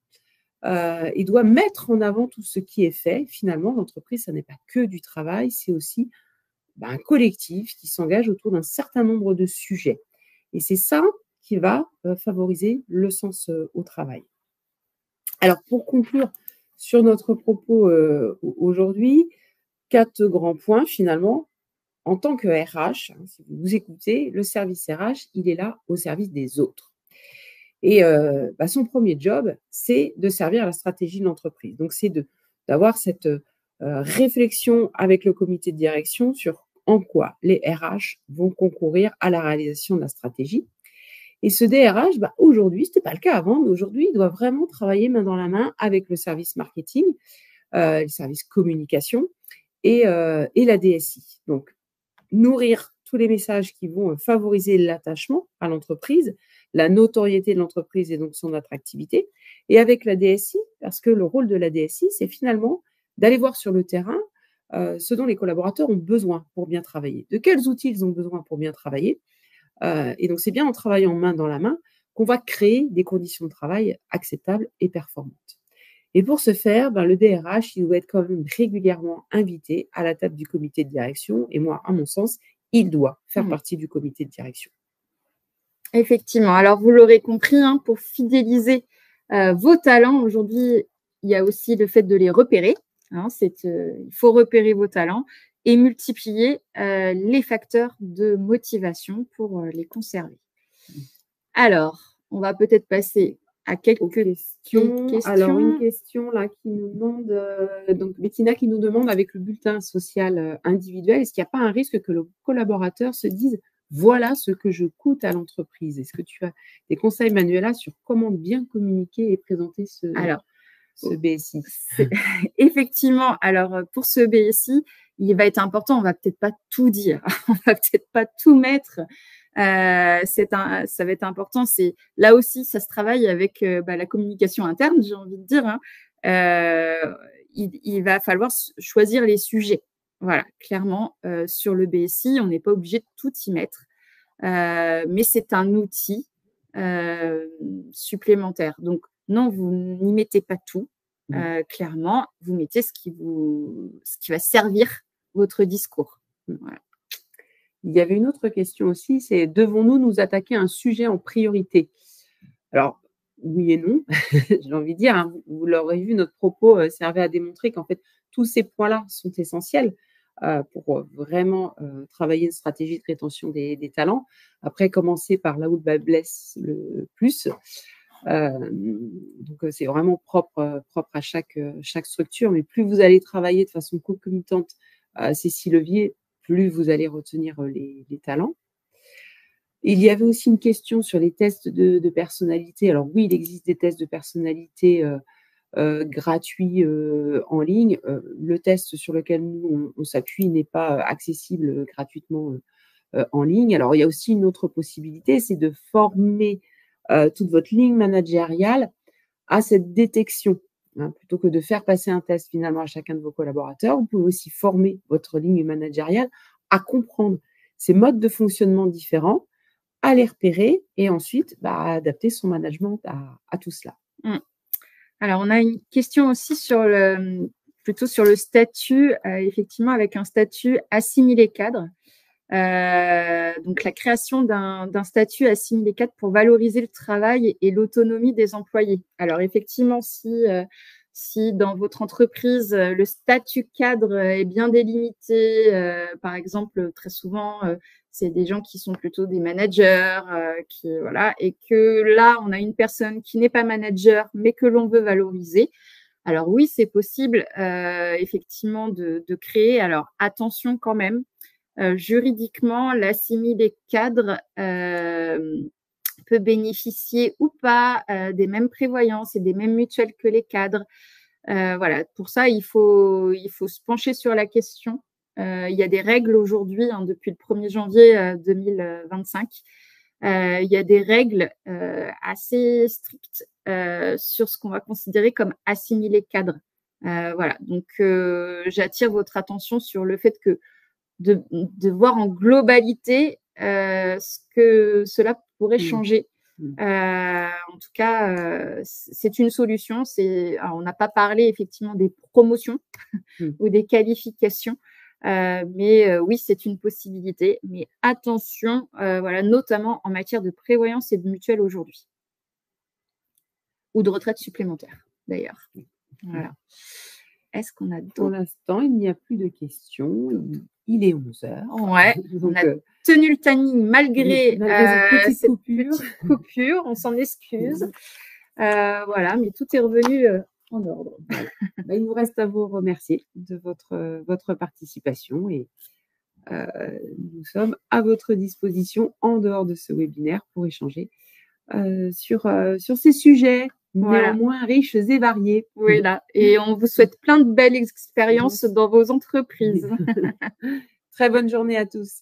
et doit mettre en avant tout ce qui est fait. Finalement, l'entreprise, ça n'est pas que du travail, c'est aussi un collectif qui s'engage autour d'un certain nombre de sujets. Et c'est ça qui va favoriser le sens au travail. Alors, pour conclure sur notre propos aujourd'hui, 4 grands points finalement. En tant que RH, si vous écoutez, le service RH, il est là au service des autres. Et son premier job, c'est de servir à la stratégie de l'entreprise. Donc, c'est d'avoir cette réflexion avec le comité de direction sur en quoi les RH vont concourir à la réalisation de la stratégie. Et ce DRH, aujourd'hui, ce n'était pas le cas avant, mais aujourd'hui, il doit vraiment travailler main dans la main avec le service marketing, le service communication et la DSI. Donc, nourrir tous les messages qui vont favoriser l'attachement à l'entreprise, la notoriété de l'entreprise et donc son attractivité. Et avec la DSI, parce que le rôle de la DSI, c'est finalement d'aller voir sur le terrain ce dont les collaborateurs ont besoin pour bien travailler. De quels outils ils ont besoin pour bien travailler. Et donc, c'est bien en travaillant main dans la main qu'on va créer des conditions de travail acceptables et performantes. Et pour ce faire, le DRH, il doit être quand même régulièrement invité à la table du comité de direction. Et moi, à mon sens, il doit faire partie du comité de direction. Effectivement. Alors, vous l'aurez compris, pour fidéliser vos talents, aujourd'hui, il y a aussi le fait de les repérer. Il faut repérer vos talents et multiplier les facteurs de motivation pour les conserver. Alors, on va peut-être passer à quelques questions. Alors, une question là qui nous demande, donc Bettina qui nous demande avec le bulletin social individuel, est-ce qu'il n'y a pas un risque que le collaborateur se dise voilà ce que je coûte à l'entreprise? Est-ce que tu as des conseils, Manuela, sur comment bien communiquer et présenter ce BSI? Effectivement, alors pour ce BSI, il va être important, on va peut-être pas tout dire, on va peut-être pas tout mettre. Ça va être important. Là aussi, ça se travaille avec la communication interne, j'ai envie de dire. Il va falloir choisir les sujets. Voilà, clairement, sur le BSI, on n'est pas obligé de tout y mettre, mais c'est un outil supplémentaire. Donc, non, vous n'y mettez pas tout. Clairement, vous mettez ce qui va servir votre discours. Voilà. Il y avait une autre question aussi, c'est devons-nous nous attaquer à un sujet en priorité? Alors, oui et non, j'ai envie de dire, vous l'aurez vu, notre propos servait à démontrer qu'en fait, tous ces points-là sont essentiels pour vraiment travailler une stratégie de rétention des talents. Après, commencer par là où le bas blesse le plus. Donc, c'est vraiment propre à chaque structure, mais plus vous allez travailler de façon concomitante ces 6 leviers, plus vous allez retenir les talents. Il y avait aussi une question sur les tests de personnalité. Alors oui, il existe des tests de personnalité gratuits en ligne. Le test sur lequel nous, on s'appuie n'est pas accessible gratuitement en ligne. Alors, il y a aussi une autre possibilité, c'est de former toute votre ligne managériale à cette détection. Plutôt que de faire passer un test finalement à chacun de vos collaborateurs, vous pouvez aussi former votre ligne managériale à comprendre ces modes de fonctionnement différents, à les repérer et ensuite adapter son management à tout cela. Alors, on a une question aussi plutôt sur le statut, effectivement, avec un statut assimilé cadre. Donc, la création d'un statut assimilé cadre pour valoriser le travail et l'autonomie des employés. Alors, effectivement, si dans votre entreprise, le statut cadre est bien délimité, par exemple, très souvent, c'est des gens qui sont plutôt des managers, et que là, on a une personne qui n'est pas manager, mais que l'on veut valoriser. Alors oui, c'est possible, effectivement, de créer. Alors, attention quand même. Juridiquement, l'assimilé cadre peut bénéficier ou pas des mêmes prévoyances et des mêmes mutuelles que les cadres. Voilà, pour ça, il faut se pencher sur la question. Il y a des règles aujourd'hui, depuis le 1er janvier 2025. Il y a des règles assez strictes sur ce qu'on va considérer comme assimilé cadre. Voilà, donc j'attire votre attention sur le fait que de voir en globalité ce que cela pourrait changer. En tout cas, c'est une solution. On n'a pas parlé effectivement des promotions ou des qualifications, mais oui, c'est une possibilité. Mais attention, notamment en matière de prévoyance et de mutuelle aujourd'hui, ou de retraite supplémentaire d'ailleurs. Voilà. Est-ce qu'on a Pour d'autres? l'instant, il n'y a plus de questions. Il est 11 heures. Ouais, on Donc, a tenu le timing malgré cette petite cette coupure. petite coupure. On s'en excuse. Voilà, mais tout est revenu en ordre. Voilà. Il nous reste à vous remercier de votre participation et nous sommes à votre disposition en dehors de ce webinaire pour échanger sur ces sujets néanmoins riches et variés. Voilà, et on vous souhaite plein de belles expériences dans vos entreprises. Très bonne journée à tous.